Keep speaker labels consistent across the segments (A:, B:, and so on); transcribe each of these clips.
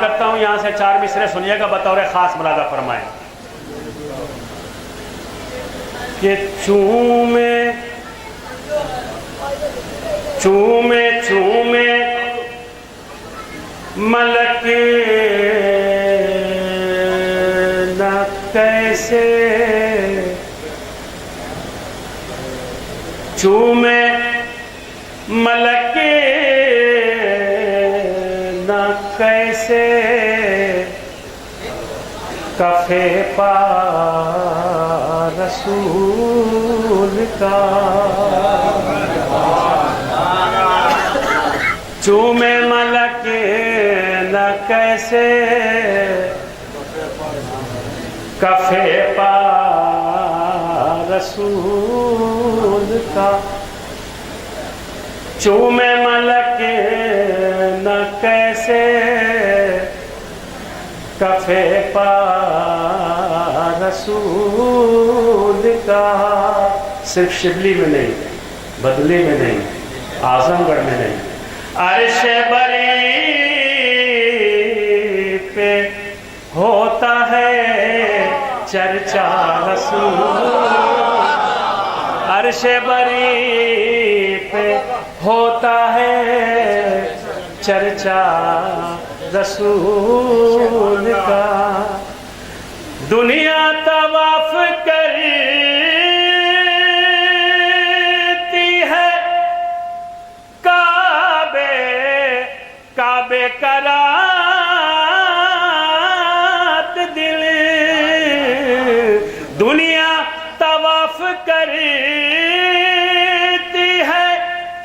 A: करता हूँ, यहाँ से 4 मिसरे सुनिएगा, बतौर खास मुलाजा फरमाएं कि चूमे चूमे चूमे मलक न कैसे, चूमे मलक न कैसे, कफे पा रसूल का। चूमे मलक न कैसे, कफे पा रसूल का। चूमे मलक न कैसे, कफे पा रसूल का। सिर्फ शिबली में नहीं, बदली में नहीं, आजमगढ़ में नहीं, अर्श बरी पे होता है चर्चा रसूल। अर्श बरी पे होता है चर्चा रसूल का। दुनिया तवाफ करती है काबे काबे करात दिल। दुनिया तवाफ करती है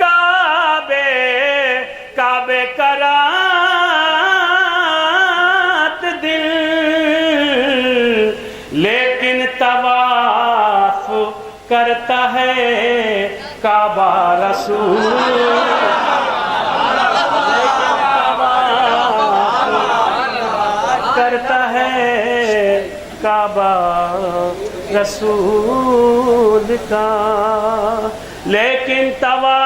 A: काबे काबे करात दिल, लेकिन तवाफ करता है काबा रसूल। करता है काबा रसूल का, लेकिन तवाफ।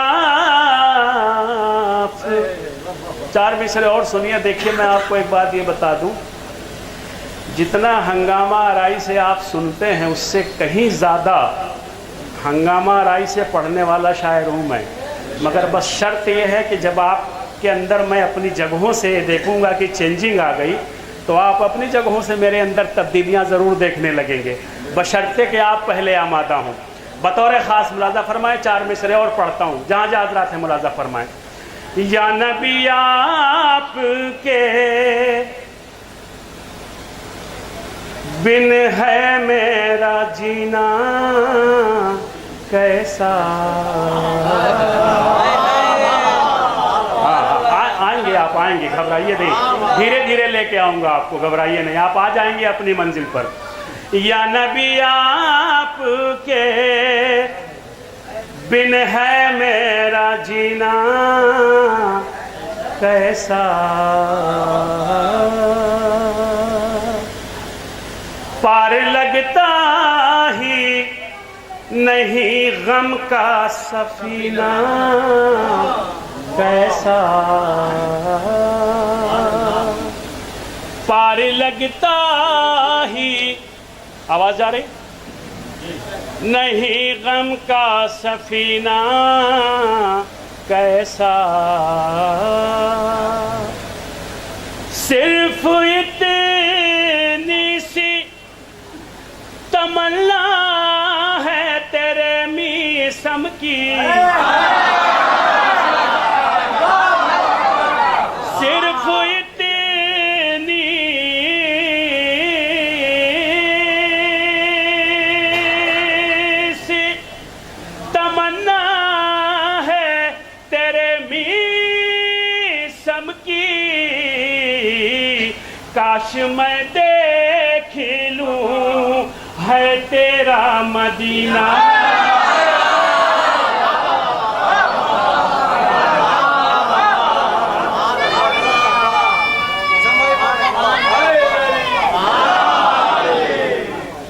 A: 4 मिसरे और सुनिए। देखिए, मैं आपको एक बात ये बता दूं, जितना हंगामा आराई से आप सुनते हैं उससे कहीं ज़्यादा हंगामा आराई से पढ़ने वाला शायर हूँ मैं। मगर बस शर्त यह है कि जब आपके अंदर मैं अपनी जगहों से देखूंगा कि चेंजिंग आ गई, तो आप अपनी जगहों से मेरे अंदर तब्दीलियां ज़रूर देखने लगेंगे, बशर्ते कि आप पहले आमादा हों। बतौर ख़ास मुलाजा फरमाएं। 4 मिसरे और पढ़ता हूँ, जहाँ जहाँ हज़रात हैं मुलाजा फरमाएं। या नबी आपके बिन है मेरा जीना कैसा। आएंगे आप, आएंगे, घबराइए नहीं, धीरे धीरे लेके आऊंगा आपको, घबराइए नहीं, आप आ जाएंगे अपनी मंजिल पर। या नबी आपके बिन है मेरा जीना कैसा। पार लगता ही नहीं गम का सफीना कैसा। पार लगता ही, आवाज आ रही नहीं, गम का सफीना कैसा। सिर्फ इतनी सी तमन्ना है तेरे मीसम की, सिर्फ इतनी सी तमन्ना है तेरे मीसम की। काश मैं देख लूं है तेरा मदीना।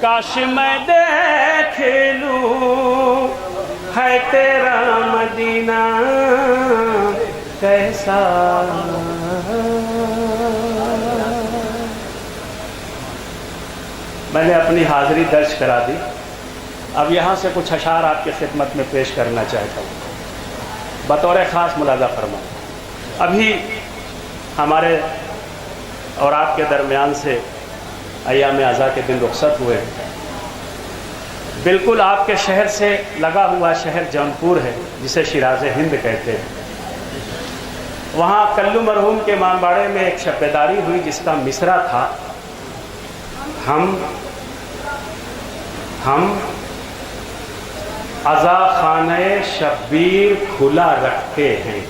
A: काश मैं देख लूं है तेरा मदीना कैसा। मैंने अपनी हाज़िरी दर्ज करा दी। अब यहाँ से कुछ अशार आपकी खिदमत में पेश करना चाहता हूँ, बतौर ख़ास मुलाज़ा फरमाएं। अभी हमारे और आपके दरमियान से अय्याम अज़ा के दिन रुखसत हुए हैं। बिल्कुल आपके शहर से लगा हुआ शहर जौनपुर है, जिसे शिराज़ हिंद कहते हैं। वहाँ कल्लू मरहूम के इमामबाड़े में एक शब्बेदारी हुई जिसका मिसरा था, हम अज़ा खाने शब्बीर खुला रखते हैं।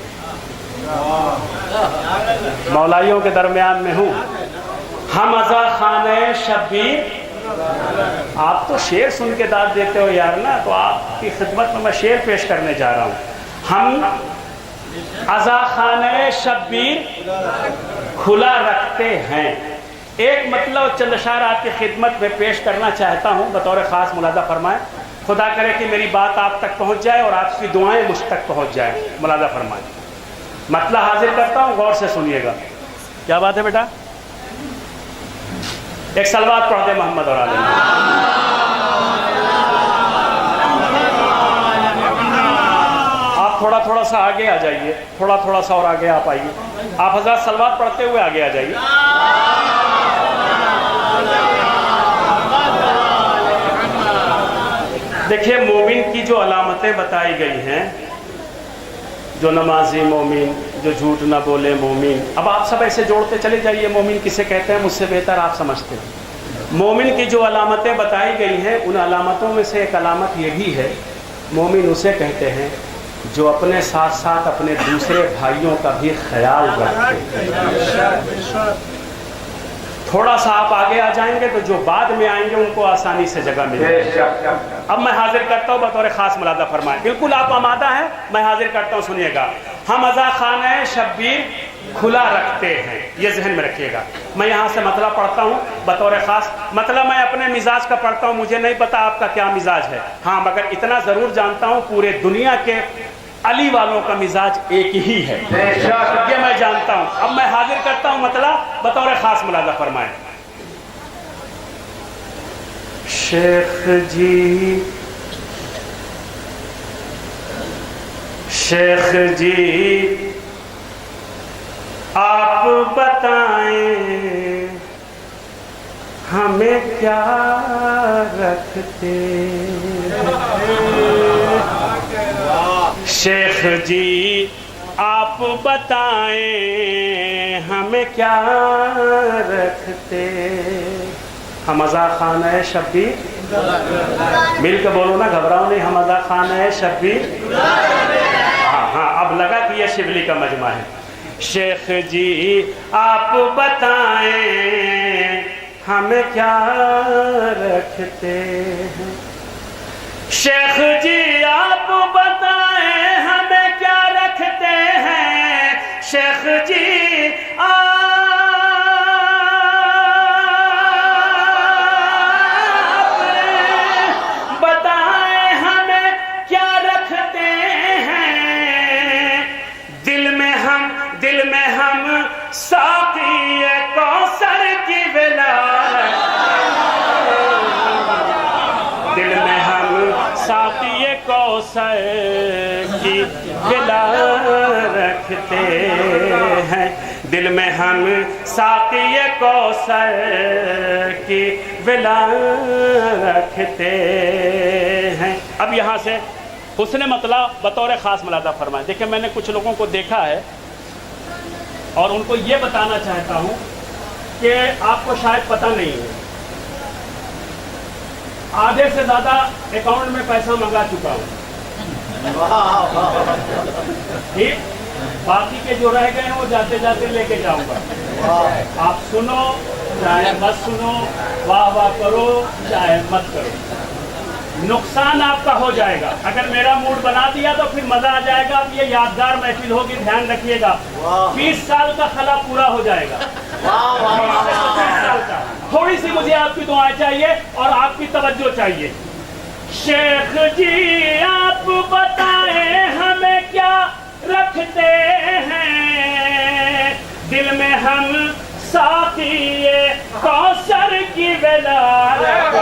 A: मौलाइयों के दरमियान में हूँ, हम अज़ा खाने शब्बीर। आप तो शेर सुन के दाद देते हो यार ना, तो आपकी खिदमत में मैं शेर पेश करने जा रहा हूँ। हम अज़ा खाने शब्बीर खुला रखते हैं। एक मतलब चंद अशार आपकी खिदमत में पेश करना चाहता हूँ, बतौर ख़ास मुलाज़ा फरमाएं। खुदा करे कि मेरी बात आप तक पहुँच जाए और आपकी दुआएं मुझ तक पहुँच जाए। मुलाज़ा फरमाएं। मतलब हाजिर करता हूँ, गौर से सुनिएगा। क्या बात है बेटा? एक सलवात पढ़ दे मोहम्मद और आले। आप थोड़ा सा आगे आ जाइए, थोड़ा सा और आगे आप आइए। आप हज़रत सलवात पढ़ते हुए आगे आ जाइए। देखिए, मोमिन की जो अलामतें बताई गई हैं, जो नमाजी मोमिन, जो झूठ ना बोले मोमिन। अब आप सब ऐसे जोड़ते चले जाइए, मोमिन किसे कहते हैं मुझसे बेहतर आप समझते हैं। मोमिन की जो अलामतें बताई गई हैं, उन अलामतों में से एक अलामत ये भी है, मोमिन उसे कहते हैं जो अपने साथ साथ अपने दूसरे भाइयों का भी ख्याल रखते हैं। थोड़ा सा आप आगे आ जाएंगे तो जो बाद में आएंगे उनको आसानी से जगह मिलेगी। अब मैं हाजिर करता हूँ, बतौर ख़ास मुलाज़ा फरमाएं। बिल्कुल आप आमादा हैं, मैं हाजिर करता हूँ, सुनिएगा। हम अज़ा खाने शब्बीर खुला रखते हैं, ये जहन में रखिएगा। मैं यहाँ से मतलब पढ़ता हूँ बतौर ख़ास। मतलब मैं अपने मिजाज का पढ़ता हूँ, मुझे नहीं पता आपका क्या मिजाज है। हाँ, मगर इतना ज़रूर जानता हूँ, पूरे दुनिया के अली वालों का मिजाज एक ही है, ये मैं जानता हूँ। अब मैं हाजिर करता हूँ मतलब, बतौर ख़ास मुलाज़ा फरमाएं। शेख जी आप बताएं हमें क्या रखते। शेख जी आप बताएं हमें क्या रखते। हम अज़ा खाने शब्बीर, मिल के बोलो ना, घबराओ नहीं। हम अज़ा खाने शब्बीर। हाँ, अब लगा कि यह शिवली का मजमा है। शेख जी आप बताएं हमें क्या रखते हैं। शेख जी आप बताएं हमें क्या रखते हैं। शेख जी आप बताएं हमें क्या रखते हैं। दिल में हम साक़ी कौसर की विलायत, दिल में हम साक़ी कौसर की विला रखते हैं। दिल में हम साक़ी कौसर की विला रखते हैं। अब यहाँ से उसने मतलब बतौर ख़ास मुलाज़ा फरमाया। देखिए, मैंने कुछ लोगों को देखा है और उनको ये बताना चाहता हूँ कि आपको शायद पता नहीं है, आधे से ज़्यादा अकाउंट में पैसा मंगा चुका हूँ। ठीक, बाकी के जो रह गए हैं वो जाते जाते लेके जाऊंगा। आप सुनो चाहे मत सुनो, वाह वाह करो चाहे मत करो, नुकसान आपका हो जाएगा। अगर मेरा मूड बना दिया तो फिर मजा आ जाएगा। अब ये यादगार महफिल होगी, ध्यान रखिएगा। 20 साल का खला पूरा हो जाएगा। 20 साल का। थोड़ी सी मुझे आपकी दुआएं चाहिए और आपकी तवज्जो चाहिए। शेख जी आप बताएं हमें क्या रखते हैं। दिल में हम साक़ी कौसर नूर की वलारत,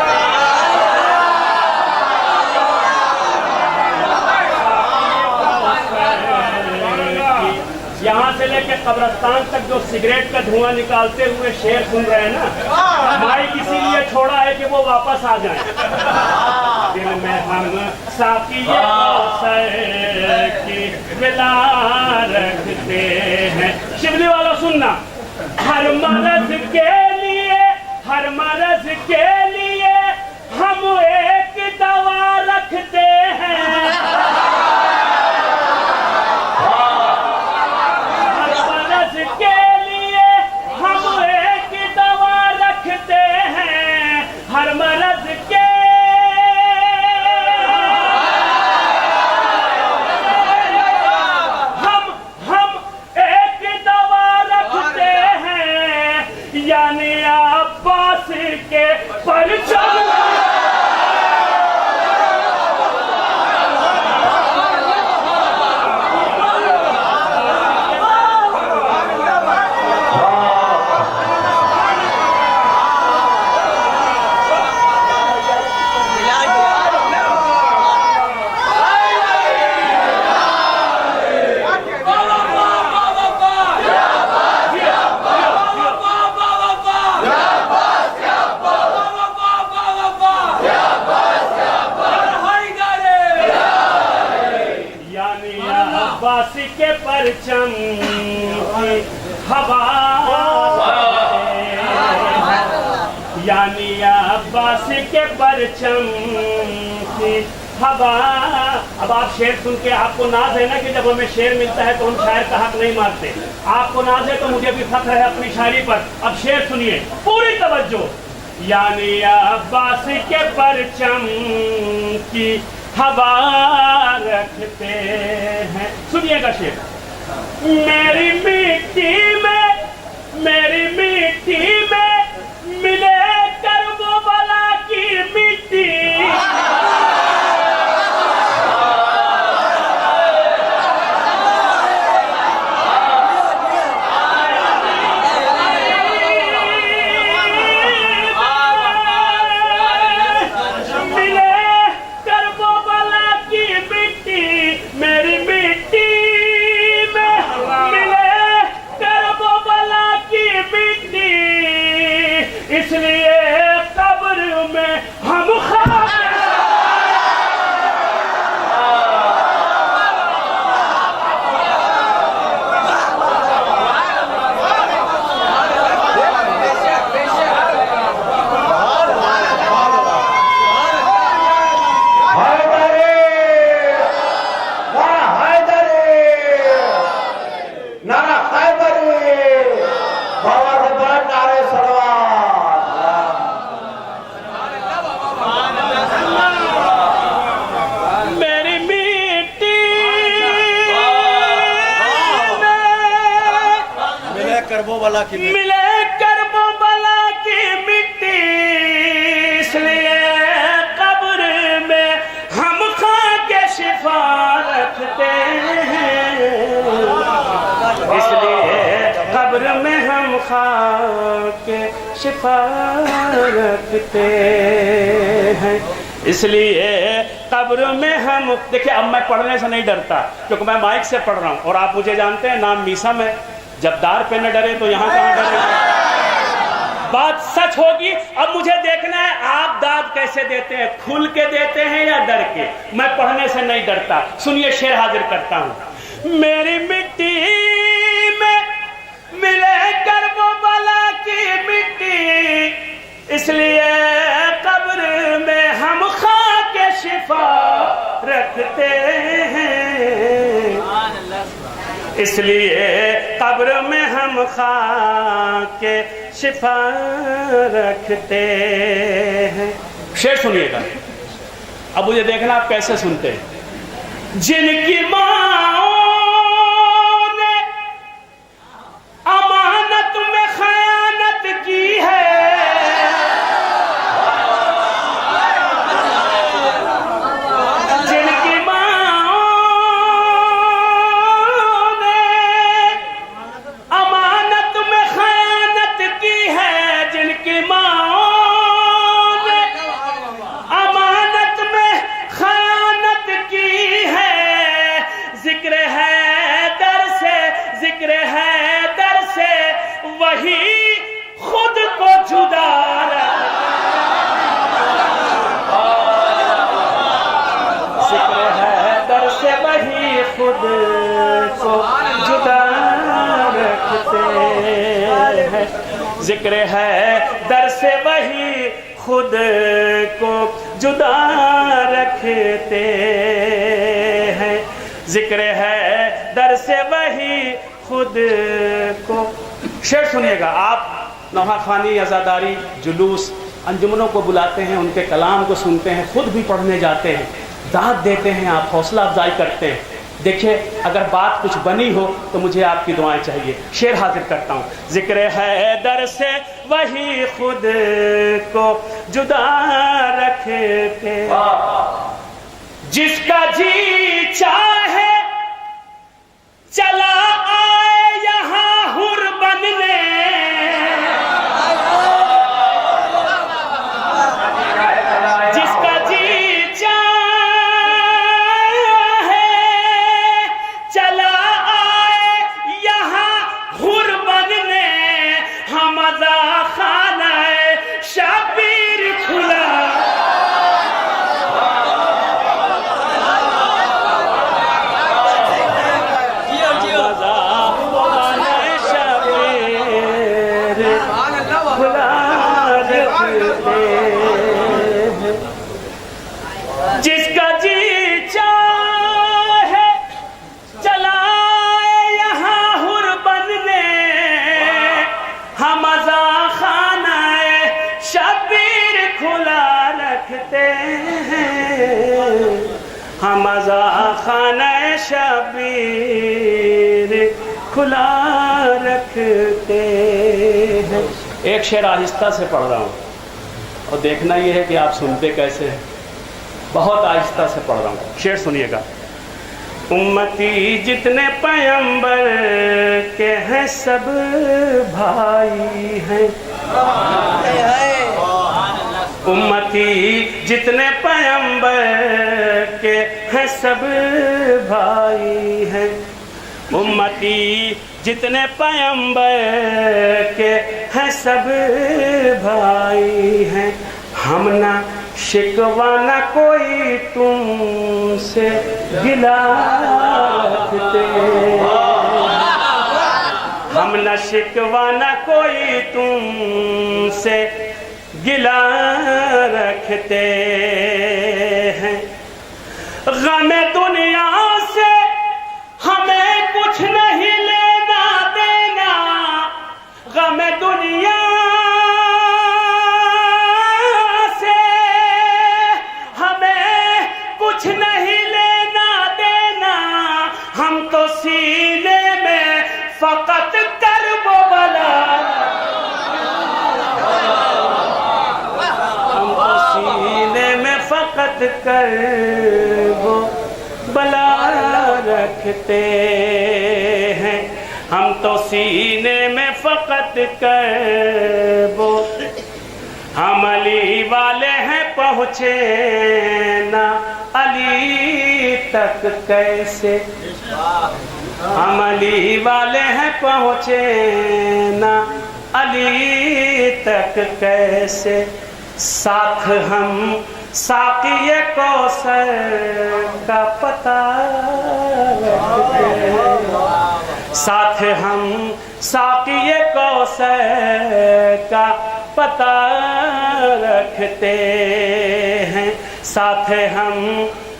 A: यहाँ से लेके कब्रिस्तान तक जो सिगरेट का धुआं निकालते हुए शेर सुन रहे हैं ना, माइक इसीलिए छोड़ा है कि वो वापस आ जाए। दिल में हम साकी की मिला रखते हैं। शिवली वाला सुनना, हर मर्ज के लिए, हर मर्ज के लिए हम एक दवा रखते हैं। के लिए हम एक दवा रखते हैं, हर मर्ज के। हम एक दवा रखते हैं, यानी अब्बास के परचम। अब्बास के परचम की हवा, यानी अब्बास के परचम की हवा। अब आप शेर सुन के आपको नाज है ना कि जब हमें शेर मिलता है तो हम शायर का हक नहीं मारते। आपको नाज है तो मुझे भी फख्र है अपनी शायरी पर। अब शेर सुनिए पूरी तवज्जो। यानी अब्बास के परचम की हवा रखते हैं। सुनिएगा शेर। मेरी मिट्टी में, मेरी मिट्टी में मिले करबला की मिट्टी, इसलिए कब्र में हम मिले करबला की मिट्टी, इसलिए कब्र में हम खा के शिफा रखते हैं। इसलिए कब्र में हम खा के शिफा रखते हैं। इसलिए कब्र में हम। देखिए अब मैं पढ़ने से नहीं डरता क्योंकि मैं माइक से पढ़ रहा हूँ और आप मुझे जानते हैं, नाम मीसम है। जब दार पे न डरे तो यहाँ कहाँ डरे। बात सच होगी। अब मुझे देखना है आप दाद कैसे देते हैं, खुल के देते हैं या डर के। मैं पढ़ने से नहीं डरता। सुनिए शेर हाजिर करता हूँ। मेरी मिट्टी में मिले करबला की मिट्टी, इसलिए कब्र में हम खा के शिफा रखते हैं। इसलिए कब्र में हम खा के शिफा रखते हैं। शेर सुनिएगा। अब मुझे देखना आप कैसे सुनते हैं। जिनकी माँ ने अमानत में खयानत की है, माओ खुद को जुदा जिक्र है दर से वही खुद को जुदा रखते हैं। जिक्र है दर से वही खुद को जुदा रखते हैं। जिक्र है दर से वही खुद को। शेर सुनिएगा आप। नौहाखानी, अज़ादारी, जुलूस, अंजुमनों को बुलाते हैं, उनके कलाम को सुनते हैं, खुद भी पढ़ने जाते हैं, दाद देते हैं, आप हौसला अफजाई करते हैं। देखिए अगर बात कुछ बनी हो तो मुझे आपकी दुआएं चाहिए। शेर हाजिर करता हूँ। जिक्र है दर से वही खुद को जुदा रखते, जिसका जी चाहे चला आए यहाँ हुर बनने, जिसका जी चाहे चला आए यहाँ हुर बनने, हमजा खाना शबीर खुला, जिसका जी चाहे चलाए यहाँ हुर बनने, हम खाना शबीर खुला रखते हैं, हम खाना शबीर खुला रखते हैं। एक शेर आहिस्ता से पढ़ रहा हूँ और देखना यह है कि आप सुनते कैसे हैं। बहुत आहिस्ता से पढ़ रहा हूँ, शेर सुनिएगा। उम्मती जितने पैगंबर के हैं सब भाई हैं, उम्मती जितने पैगंबर के हैं सब भाई हैं, उम्मती जितने पैगंबर के हैं सब भाई हैं। हम ना शिकवा न कोई तुमसे गिला रखते, हम न शिकवा न कोई तुमसे गिला रखते हैं। गमे दुनिया से हमें कुछ नहीं लेना देना, गमे दुनिया कुछ नहीं लेना देना, हम तो सीने में फकत करबो बला, हम तो सीने में फकत करबो बला रखते हैं, हम तो सीने में फकत करबो। हम अली वाले हैं पहुँचे ना अली तक कैसे, हम अली वाले हैं पहुँचे ना अली तक कैसे। साथ हम साक़िए कौसर का पता रखते हैं, साथ हम साक़िए कौसर का पता रखते हैं, साथ हम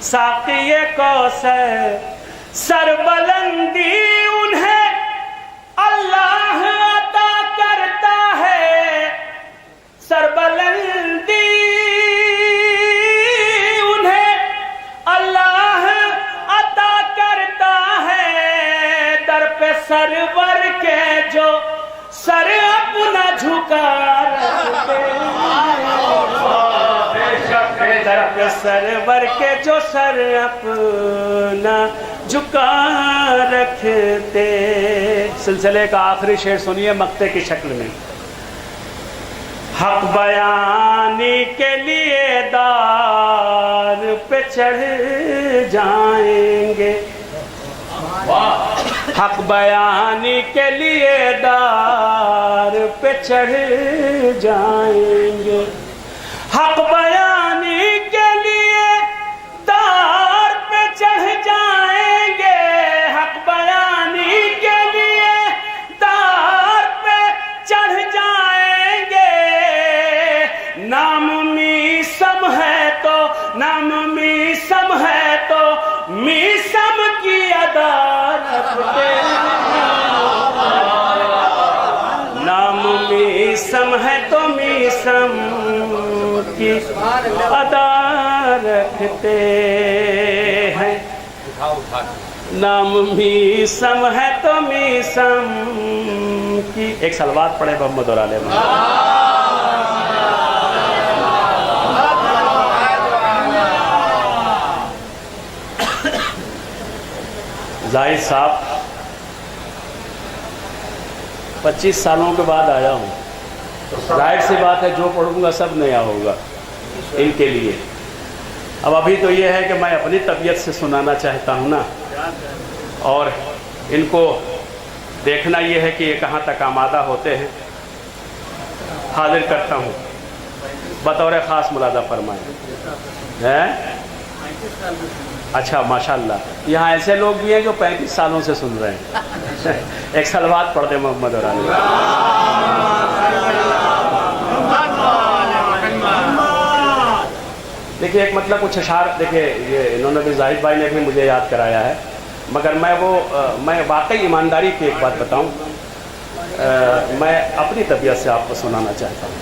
A: साक़िए कौसर। सरबलंदी उन्हें अल्लाह अता करता है, सरबलंदी उन्हें अल्लाह अता करता है। दर पे सरवर के जो सर अपना झुका रखते हैं, दर पे सरवर के जो सर अपना झुका रखते। सिलसिले का आखिरी शेर सुनिए मक्ते की शक्ल में। हक बयानी के लिए दार पे चढ़ जाएंगे, हक बयानी के लिए दार पे चढ़ जाएंगे, हक बयानी के लिए दार पे चढ़ जाएंगे, हक बयानी के लिए दार पे चढ़ जाएंगे। नाम मीसम है तो, नाम मीसम है तो मीसम की अदा रखते हैं, नाम मीसम है तो मीसम की अदा रखते हैं, नाम मीसम है तो मीसम की। एक सलवात पढ़े मोहम्मद और आले में। जाहिद साहब 25 सालों के बाद आया हूँ, जाहिर सी बात है जो पढ़ूंगा सब नया होगा इनके लिए। अब अभी तो ये है कि मैं अपनी तबीयत से सुनाना चाहता हूँ ना, और इनको देखना ये है कि ये कहाँ तक आमादा होते हैं। हाजिर करता हूँ, बतौर ख़ास मुलादा फरमाएं। हैं? अच्छा माशाल्लाह, यहाँ ऐसे लोग भी हैं जो 35 सालों से सुन रहे हैं। एक सलवात पढ़ दे मोहम्मद और आले। देखिए एक मतलब कुछ अशार, देखिए ये इन्होंने भी, जाहिद भाई ने भी मुझे याद कराया है, मगर मैं वाकई ईमानदारी की एक बात बताऊं, मैं अपनी तबीयत से आपको सुनाना चाहता हूँ,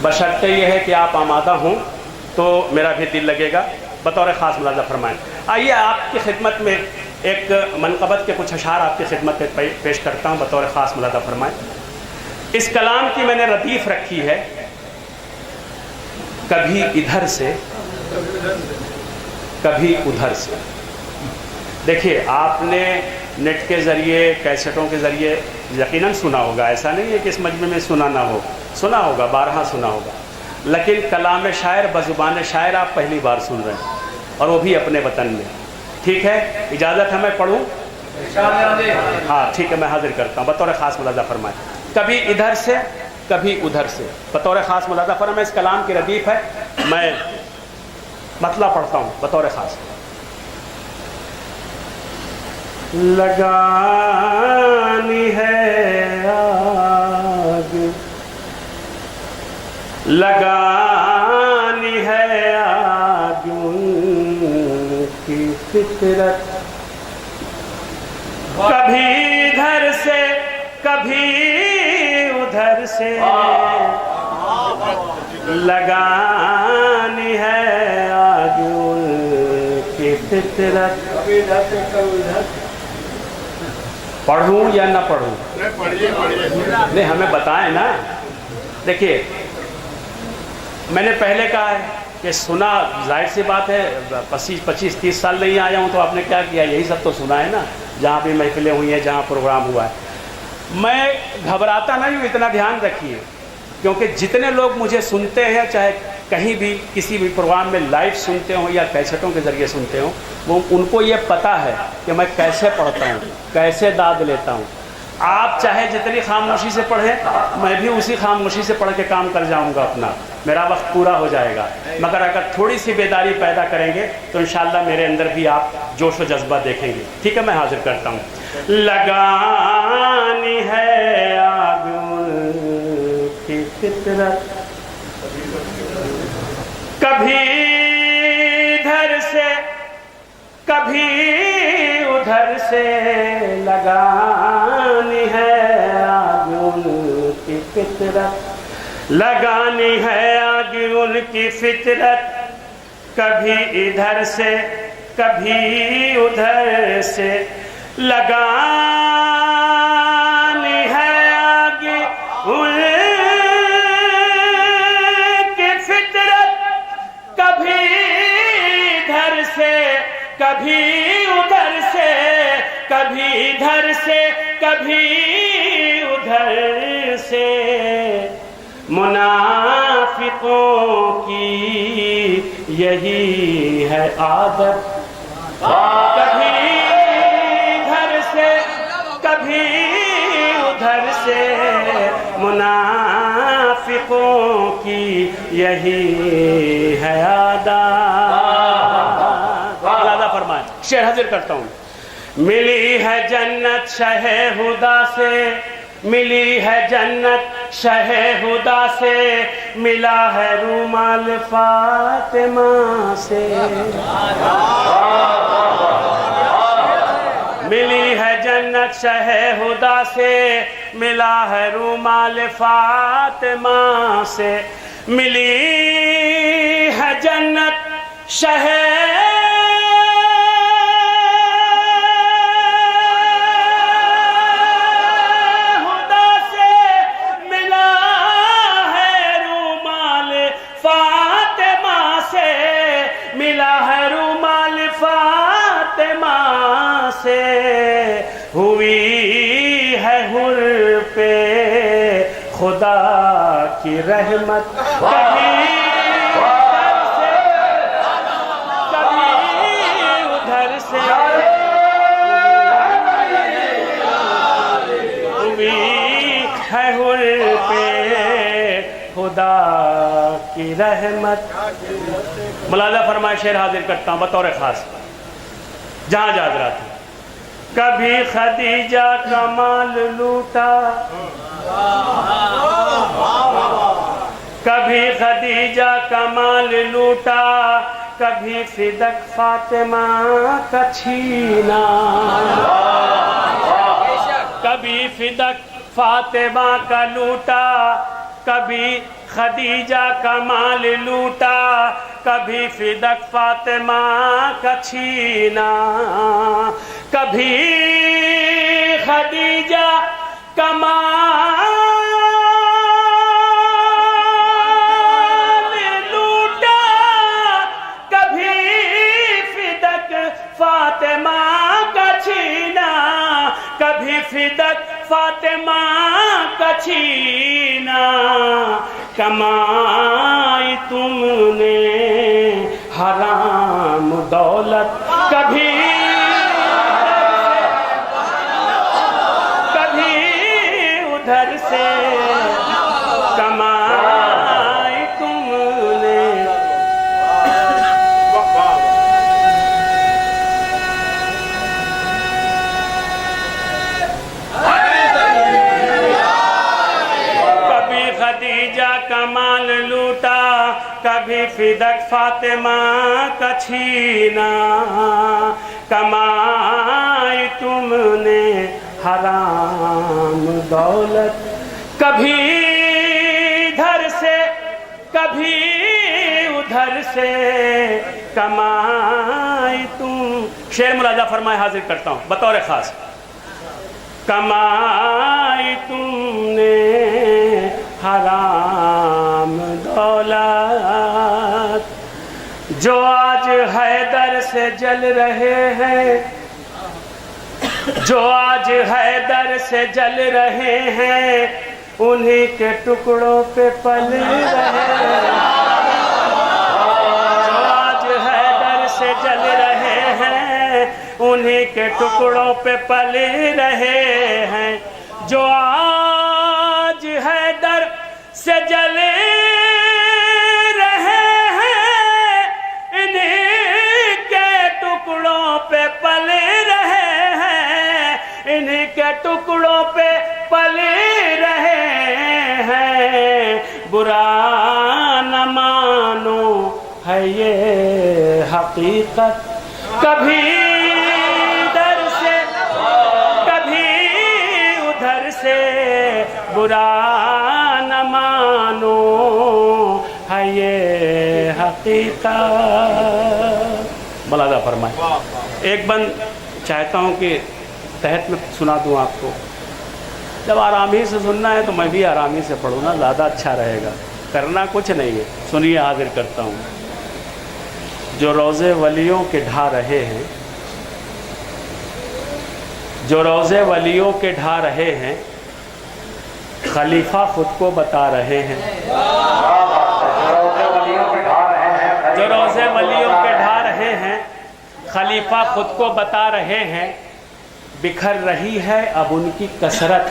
A: बशर्ते ये है कि आप आमादा हों तो मेरा भी दिल लगेगा। बतौर ख़ास मुलाज़ा फरमाएं। आइए आपकी खिदमत में एक मनक़बत के कुछ अशार आपकी खिदमत में पेश करता हूँ, बतौर ख़ास मुलाज़ा फरमाएं। इस कलाम की मैंने रदीफ़ रखी है, कभी इधर से कभी उधर से। देखिए आपने नेट के ज़रिए, कैसेटों के ज़रिए यकीनन सुना होगा, ऐसा नहीं है कि इस मजमे में सुना ना हो, सुना होगा, बारहा सुना होगा, लेकिन कलाम शायर बज़ुबान शायर आप पहली बार सुन रहे हैं, और वो भी अपने वतन में। ठीक है, इजाज़त है मैं पढ़ूँ? हाँ ठीक है, मैं हाजिर करता हूँ। बतौर ख़ास मुलाज़ा फरमाएं। कभी इधर से कभी उधर से, बतौर ख़ास मुलाज़ा फरमाएं। इस कलाम की रदीफ़ है, मैं मतला पढ़ता हूँ बतौर ख़ास। लगानी है आग, लगानी है आग उनकी फितरत, कभी इधर से कभी उधर से, लगानी है आग उनकी फितरत। पढ़ूं या ना पढ़ूं? नहीं, हमें बताएं ना। देखिए मैंने पहले कहा है कि सुना, जाहिर सी बात है 25-30 साल नहीं आया हूँ तो आपने क्या किया, यही सब तो सुना है ना, जहाँ भी महफिलें हुई हैं, जहाँ प्रोग्राम हुआ है। मैं घबराता नहीं हूँ, इतना ध्यान रखिए, क्योंकि जितने लोग मुझे सुनते हैं, चाहे कहीं भी किसी भी प्रोग्राम में लाइव सुनते हो या कैसेटों के ज़रिए सुनते हो, वो उनको ये पता है कि मैं कैसे पढ़ता हूँ, कैसे दाद लेता हूँ। आप चाहे जितनी खामोशी से पढ़ें, मैं भी उसी खामोशी से पढ़ के काम कर जाऊँगा अपना, मेरा वक्त पूरा हो जाएगा। मगर अगर थोड़ी सी बेदारी पैदा करेंगे तो इंशाअल्लाह मेरे अंदर भी आप जोश व जज्बा देखेंगे। ठीक है, मैं हाजिर करता हूँ। लगानी है आग की फितरत, कभी इधर से कभी उधर से, लगानी है आग उनकी फितरत, लगानी है आग उनकी फितरत, कभी इधर से कभी उधर से, लगानी है आग उनकी फितरत, कभी इधर से कभी उधर से, कभी इधर से कभी उधर से। मुनाफिकों की यही है आदत, कभी इधर से कभी उधर से मुनाफिकों की यही है आदत। अल्लाह फरमाए, शेर हाजिर करता हूँ। मिली है जन्नत शहे हुदा से, मिली है जन्नत शहे हुदा से, मिला है रूमाल फातिमा से। मिली है जन्नत शहे हुदा से, मिला है रूमाल फातिमा से। मिली है जन्नत शहे से, हुई है हुर पे खुदा की रहमत। कभी उधर से, कभी उधर से, हुई है हुर पे खुदा की रहमत। मुलाजा फरमाए, शेर हाजिर करता हूँ बतौर खास, जहां जा रहा था। कभी खदीजा का माल लूटा, कभी खदीजा का माल लूटा, कभी फिदक फातिमा का छीना। कभी फिदक फातिमा का लूटा, कभी खदीजा का माल लूटा, कभी फिदक फातिमा का छीना। कभी खदीजा का माल लूटा, कभी फिदक फातिमा का छीना, कभी फिदक फातिमा का छीना। कमाई तुमने हराम दौलत, कभी उधर से कमाई तुमने। कभी खदीजा का माल लूटा, कभी फिदक फातिमा का छीना। कमाई तुमने हराम दौलत, कभी इधर से, कभी उधर से कमाई तुम। शेर मुलाजा फरमाए, हाजिर करता हूँ बतौर खास। कमाई तुमने हराम दौलत, जो आज हैदर से जल रहे हैं, जो आज हैदर से जल रहे हैं, उन्हीं के टुकड़ों पे पल रहे हैं। जो आज हैदर से जल रहे हैं, उन्हीं के टुकड़ों पे पल रहे हैं। जो आज हैदर से जल रहे हैं, इन्हीं के टुकड़ों पे पल रहे हैं, इन्हीं के टुकड़ों पे पल रहे हैं। बुरा न मानो है ये हकीकत, कभी इधर से, कभी उधर से। बुरा न मानो है ये हकीकत। मुलाजा फरमाए। एक बंद चाहता हूँ कि तहत में सुना दूँ आपको। जब आरामी से सुनना है तो मैं भी आरामी से पढ़ूँ ना, ज़्यादा अच्छा रहेगा। करना कुछ नहीं है, सुनिए, हाजिर करता हूँ। जो रोज़े वलियों के ढा रहे हैं, जो रोज़े वलियों के ढा रहे हैं, खलीफा खुद को बता रहे हैं। जो रोज़े वलियों के ढा रहे हैं, खलीफा खुद को बता रहे हैं। बिखर रही है अब उनकी कसरत,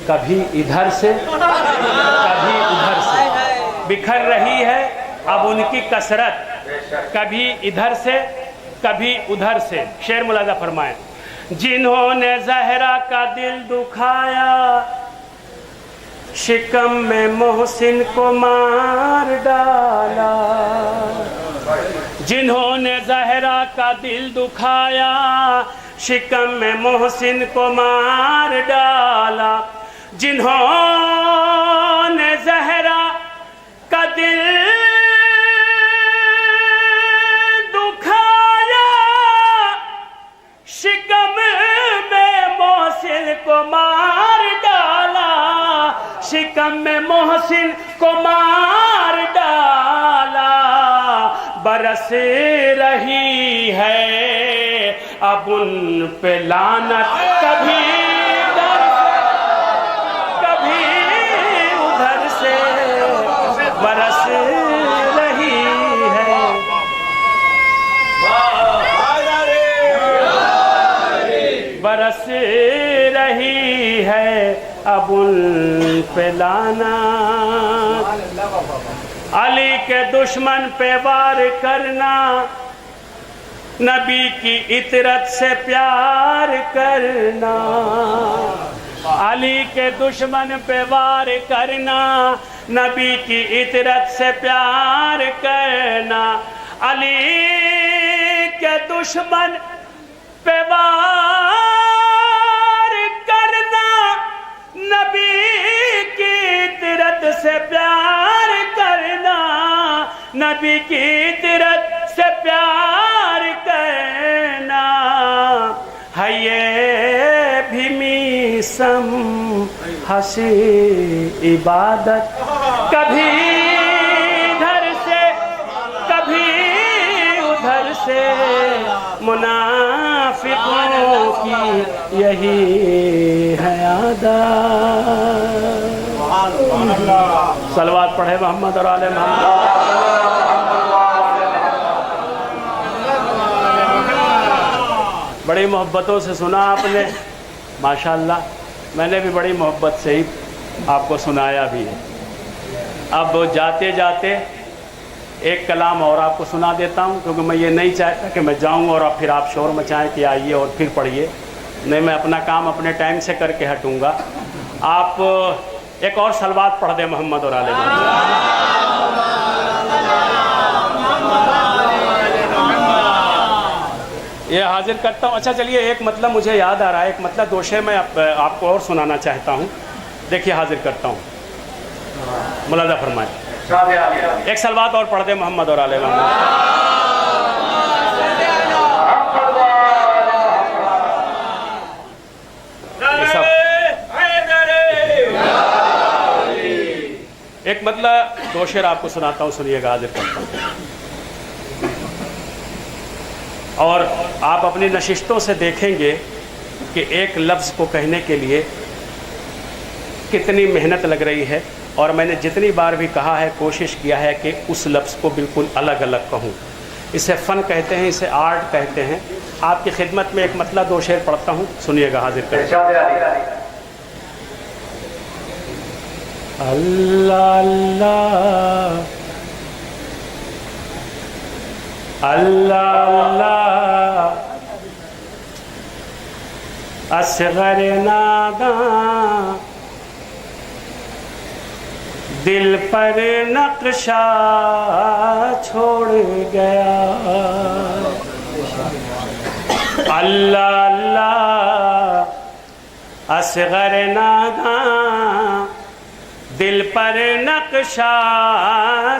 A: कभी इधर से कभी उधर से। बिखर रही है अब उनकी कसरत, कभी इधर से कभी उधर से। शेर मुलाजा फरमाएं। जिन्होंने ज़हरा का दिल दुखाया, शिकम में मोहसिन को मार डाला। जिन्होंने ज़हरा का दिल दुखाया, शिकम में मोहसिन को मार डाला। जिन्होंने ज़हरा का दिल दुखाया, शिकम में मोहसिन को मार डाला। शिकम में मोहसिन को मार डाला। बरस रही है अब उन पे लानत, कभी इधर कभी उधर से। बरस रही है, बरस रही है अब उन पे लानत। अली के दुश्मन पे वार करना, नबी की इतरत से प्यार करना। अली के दुश्मन पे वार करना, नबी की इतरत से प्यार करना। अली के दुश्मन पे वार करना, नबी की इतरत से प्यार करना। नबी की इतरत से प्यार करना है ये भी मीसम हंसी इबादत। कभी इधर से कभी उधर से, मुनाफिकों की यही है आदत। सलवात पढ़े मोहम्मद और आले मोहम्मद। बड़ी मोहब्बतों से सुना आपने, माशाअल्लाह। मैंने भी बड़ी मोहब्बत से ही आपको सुनाया भी है। अब जाते जाते एक कलाम और आपको सुना देता हूँ, क्योंकि मैं ये नहीं चाहता कि मैं जाऊँ और फिर आप शोर मचाएं कि आइए और फिर पढ़िए। नहीं, मैं अपना काम अपने टाइम से करके हटूँगा। आप एक और सलवात पढ़ दें मोहम्मद और आले मोहम्मद। ये हाजिर करता हूँ। अच्छा चलिए, एक मतलब मुझे याद आ रहा है, एक मतलब दो शेर मैं आपको और सुनाना चाहता हूँ। देखिए हाजिर करता हूँ, मुलाजा फरमाए। एक सलवात और पढ़ दे मोहम्मद और आले मोहम्मद। एक मतलब दो शेर आपको सुनाता हूँ, सुनिएगा, हाजिर करता हूँ। और आप अपनी नशिस्तों से देखेंगे कि एक लफ्ज़ को कहने के लिए कितनी मेहनत लग रही है। और मैंने जितनी बार भी कहा है, कोशिश किया है कि उस लफ्ज़ को बिल्कुल अलग अलग कहूँ। इसे फ़न कहते हैं, इसे आर्ट कहते हैं। आपकी खिदमत में एक मतलब दो शेर पढ़ता हूँ, सुनिएगा, हाजिर करें। अल्लाह अल्लाह अल्लाह अल्लाह, असग़र नादां दिल पर नक्शा छोड़ गया। अल्लाह अल्लाह, असग़र नादां दिल पर नक्शा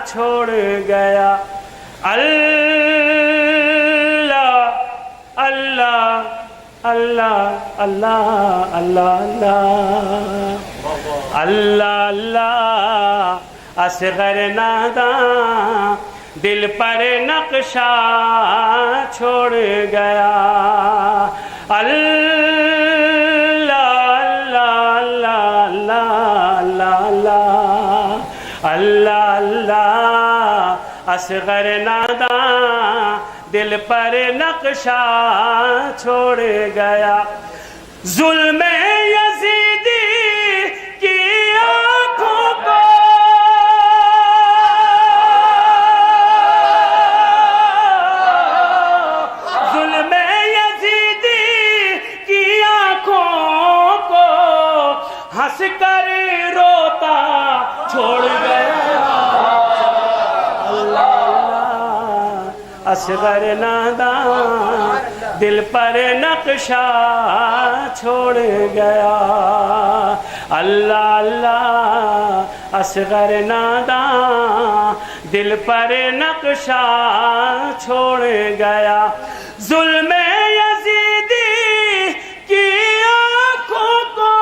A: छोड़ गया। अल्लाह अल्लाह अल्लाह अल्लाह अल्लाह अल्लाह अल्लाह, असग़र नादां दिल पर नक्शा छोड़ गया। अल्लाह अल्लाह, असग़र नादां दिल पर नक्शा छोड़ गया। जुल्म यजीदी की आंखों को जुल्म यजीदी की आंखों को हंस कर रोता छोड़ गया। असगर नादान दिल पर नक्शा छोड़ गया। अल्लाह अल्लाह असगर नादान दिल पर नक्शा छोड़ गया। जुल्म यजीदी की आंखों को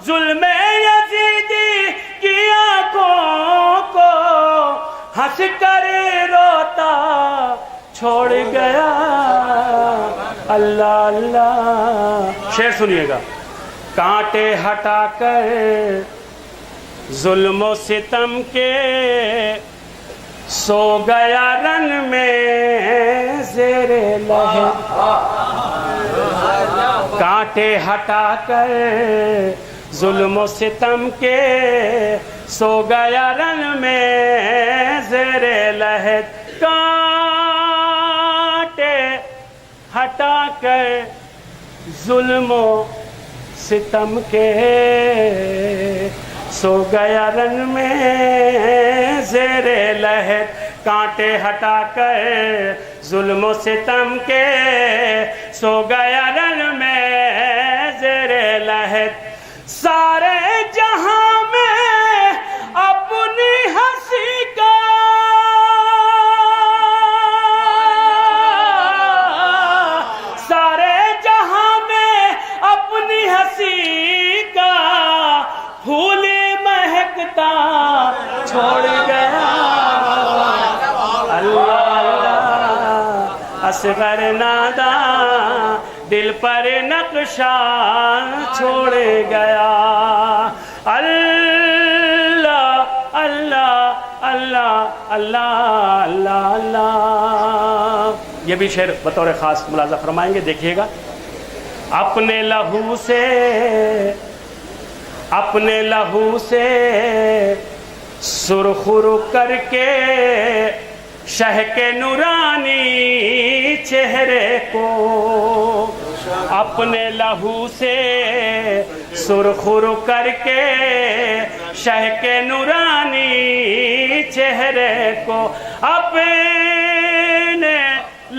A: जुल्म यजीदी की आंखों को हंस कर रोता छोड़ गया। अल्लाह अल्लाह। शेर सुनिएगा। कांटे हटाकर जुल्म सितम के सो गया रन में ज़ेरे लहर। कांटे हटाकर जुल्म सितम के सो गया रन में ज़ेरे लहर। कांटे हटाकर जुल्म सितम के सो गया रन में ज़ेरे लहर। कांटे हटाकर जुल्म सितम के सो गया रन में ज़ेरे लहर। सारे जहां में अपनी हंसी का सारे जहां में अपनी हंसी का फूल महकता छोड़ गया। अल्लाह अल्लाह असगर नादा दिल पर नक्शा छोड़ गया। अल्लाह अल्लाह अल्लाह अल्लाह अल्लाह अल्लाह। ये भी शेर बतौर ख़ास मुलाज़ा फरमाएंगे, देखिएगा। अपने लहू से सुरखुरु करके शह के नूरानी चेहरे को अपने लहू से सुरखुरु करके शह के नूरानी चेहरे को अपने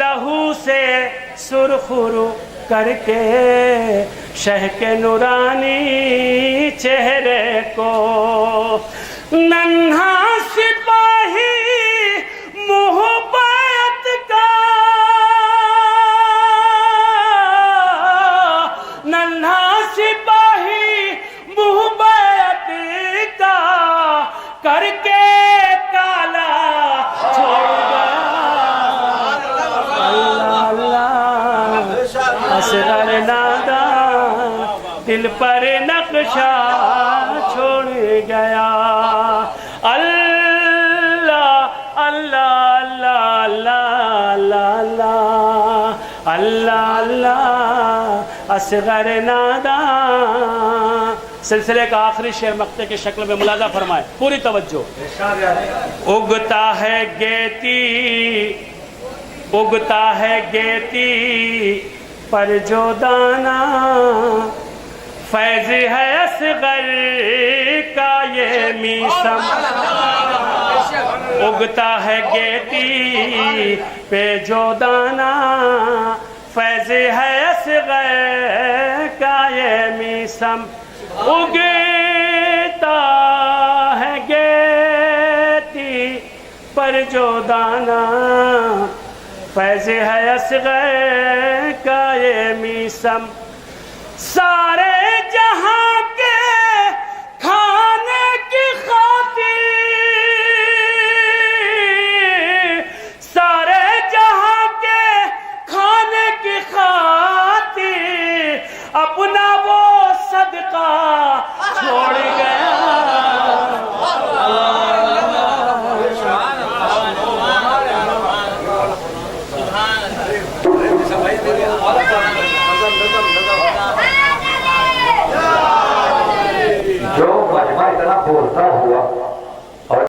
A: लहू से सुरखुरु करके शह के नूरानी चेहरे को नन्हा सिपाही मोहब्बत का नन्हा सिपाही मोहब्बत का करके काला छोड़ गया। अल्लाह अल्लाह असगर नादा दिल पर नक्शा छोड़ गया। अल्लाह अल्लाह अल्लाह अल्लाह अल्लाह अल्लाह असगर नादा। सिलसिले का आखिरी शेर मक्ते की शक्ल में मुलाजा फरमाए, पूरी तवज्जो। उगता है गेती पर जो दाना फैज़ है असगर का ये मीसम। उगता है गेती पे जो दाना फैज़ है असगर का ये मीसम। उगता है गेती पर जो दाना फैज़ है असगर का ये मीसम। सारे जहां के खाने की खातिर सारे जहां के खाने की खातिर अपना वो सदका छोड़ गया।
B: भाई